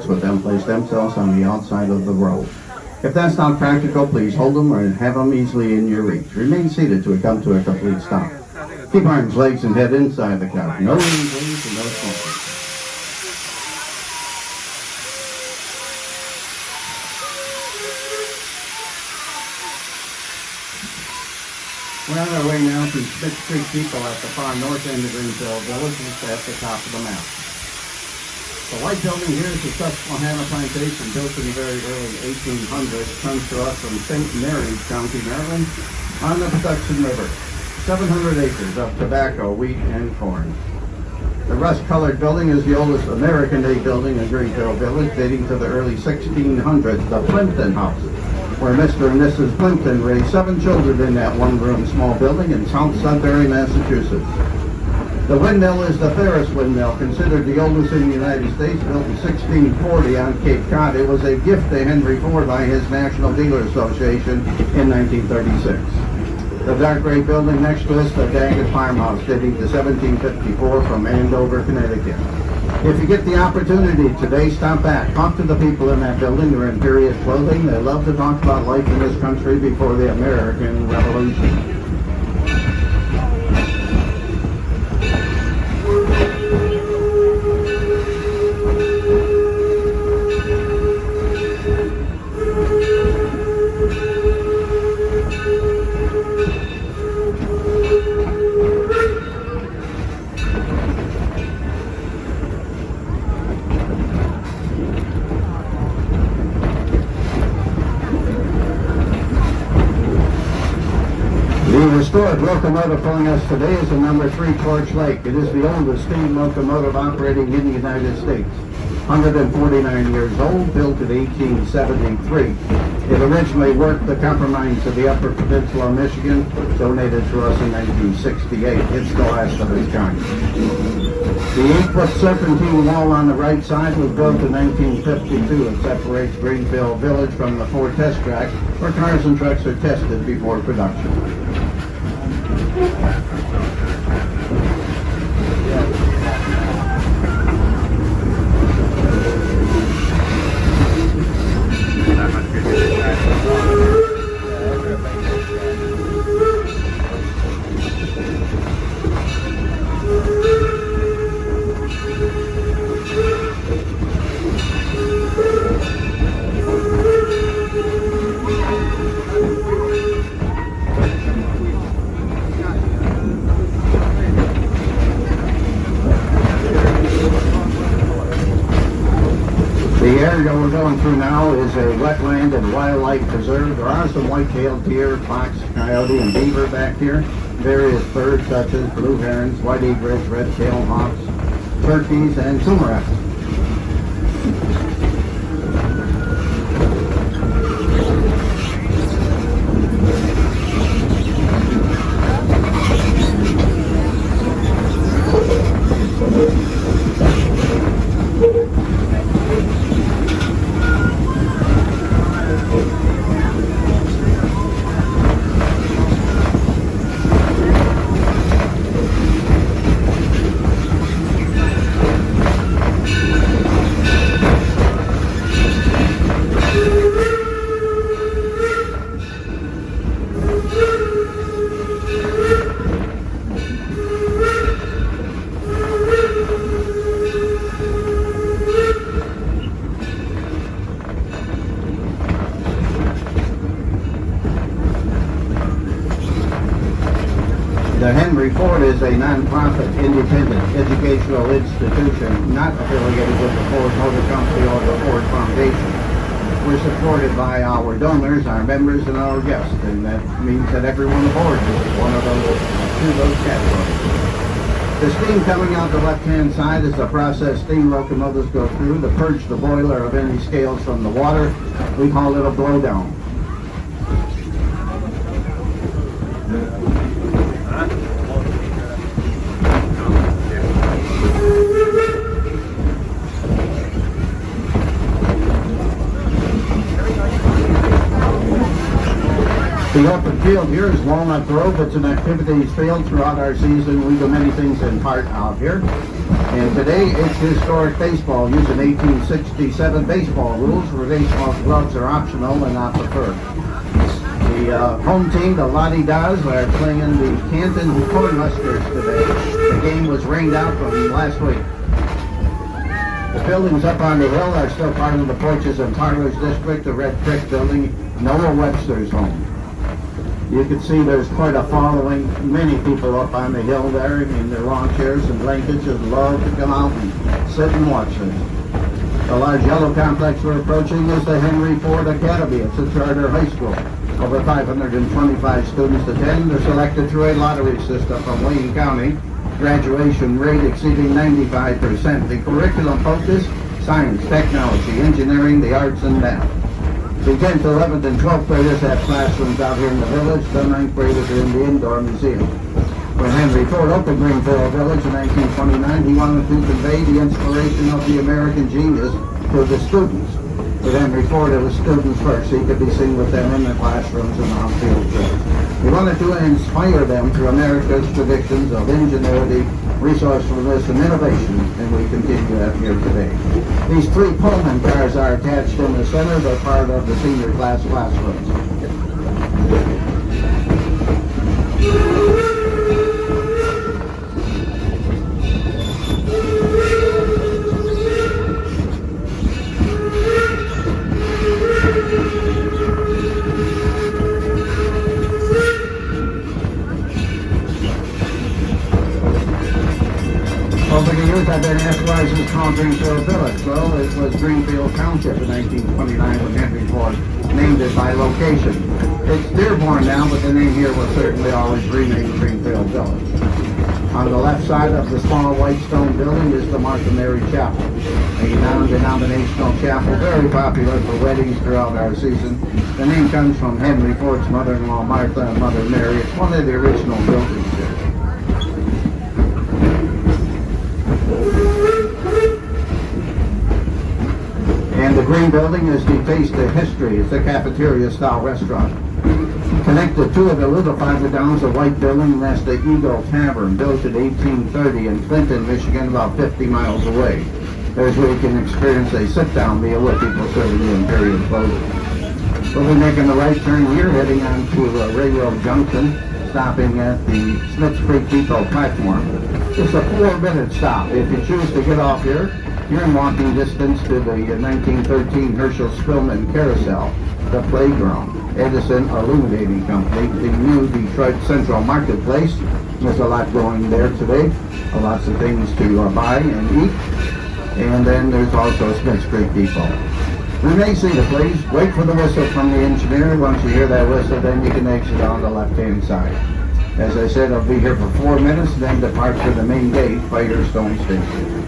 with them place themselves on the outside of the row. If that's not practical, please hold them or have them easily in your reach. Remain seated till we come to a complete stop. Keep arms, legs, and head inside the couch. No leaning, please, and no smoking. We're on our way now to 6th Street Depot at the far north end of Greenfield Village, just at the top of the map. The white building here is the Susquehanna Plantation, built in the very early 1800s, comes to us from St. Mary's County, Maryland, on the Patuxent River. 700 acres of tobacco, wheat, and corn. The rust-colored building is the oldest American-made building in Greenfield Village, dating to the early 1600s, the Plimpton House, where Mr. and Mrs. Plimpton raised 7 children in that one-room small building in South Sudbury, Massachusetts. The windmill is the Ferris windmill, considered the oldest in the United States, built in 1640 on Cape Cod. It was a gift to Henry Ford by his National Dealer Association in 1936. The dark gray building next to us, the Daggett Farmhouse, dating to 1754 from Andover, Connecticut. If you get the opportunity today, stop back. Talk to the people in that building. They're in period clothing. They love to talk about life in this country before the American Revolution. The restored locomotive pulling us today is the number 3 Torch Lake. It is the oldest steam locomotive operating in the United States. 149 years old, built in 1873. It originally worked the copper mines of the Upper Peninsula of Michigan, donated to us in 1968. It's the last of its kind. The 8-foot serpentine wall on the right side was built in 1952. It separates Greenfield Village from the Ford test track, where cars and trucks are tested before production. The area we're going through now is a wetland and wildlife preserve. There are some white-tailed deer, fox, coyote, and beaver back here. Various birds such as blue herons, white egrets, red-tailed hawks, turkeys, and sumarats. The Henry Ford is a non-profit, independent educational institution not affiliated with the Ford Motor Company or the Ford Foundation. We're supported by our donors, our members, and our guests, and that means that everyone aboard is one of those categories. The steam coming out the left-hand side is the process steam locomotives go through to purge the boiler of any scales from the water. We call it a blowdown. The The open field here is Walnut Grove. It's an activities field throughout our season. We do many things in part out here. And today it's historic baseball using 1867 baseball rules where baseball gloves are optional and not preferred. The home team, the Lottie Dawes, are playing the Canton Cornhuskers today. The game was rained out from last week. The buildings up on the hill are still part of the Porches and Parlors District, the Red Brick Building, Noah Webster's home. You can see there's quite a following. Many people up on the hill there in their lawn chairs and blankets just love to come out and sit and watch this. The large yellow complex we're approaching is the Henry Ford Academy. It's a charter high school. Over 525 students attend. They're selected through a lottery system from Wayne County. Graduation rate exceeding 95%. The curriculum focus, science, technology, engineering, the arts, and math. The 10th, 11th, and 12th graders have classrooms out here in the village. The 9th graders are in the indoor museum. When Henry Ford opened Greenfield Village in 1929, he wanted to convey the inspiration of the American genius to the students. With Henry Ford, it was students first. He could be seen with them in the classrooms and on field trips. He wanted to inspire them through America's traditions of ingenuity, resourcefulness, and innovation, and we continue that here today. These 3 Pullman cars are attached in the center. They're part of the senior class classrooms. Over the years, I've been asked why is this called Greenfield Village. Well, it was Greenfield Township in 1929 when Henry Ford named it by location. It's Dearborn now, but the name here will certainly always remain Greenfield Village. On the left side of the small white stone building is the Martha Mary Chapel, a non-denominational chapel, very popular for weddings throughout our season. The name comes from Henry Ford's mother-in-law Martha and Mother Mary. It's one of the original buildings here. And the green building is the Taste of History. It's a cafeteria-style restaurant. Connected to it a little farther down is a white building, and that's the Eagle Tavern, built in 1830 in Clinton, Michigan, about 50 miles away. There's where you can experience a sit-down meal with people serving you imperial clothing. We'll be making a right turn here, heading on to Railroad Junction, stopping at the Smiths Creek Depot platform. It's a 4-minute stop. If you choose to get off here, you're in walking distance to the 1913 Herschel Spillman Carousel, the playground, Edison Illuminating Company, the new Detroit Central Marketplace. There's a lot going there today, lots of things to buy and eat. And then there's also Smiths Creek Depot. Remain seated, please. Wait for the whistle from the engineer. Once you hear that whistle, then you can exit on the left-hand side. As I said, I'll be here for 4 minutes, then depart for the main gate, Firestone Station.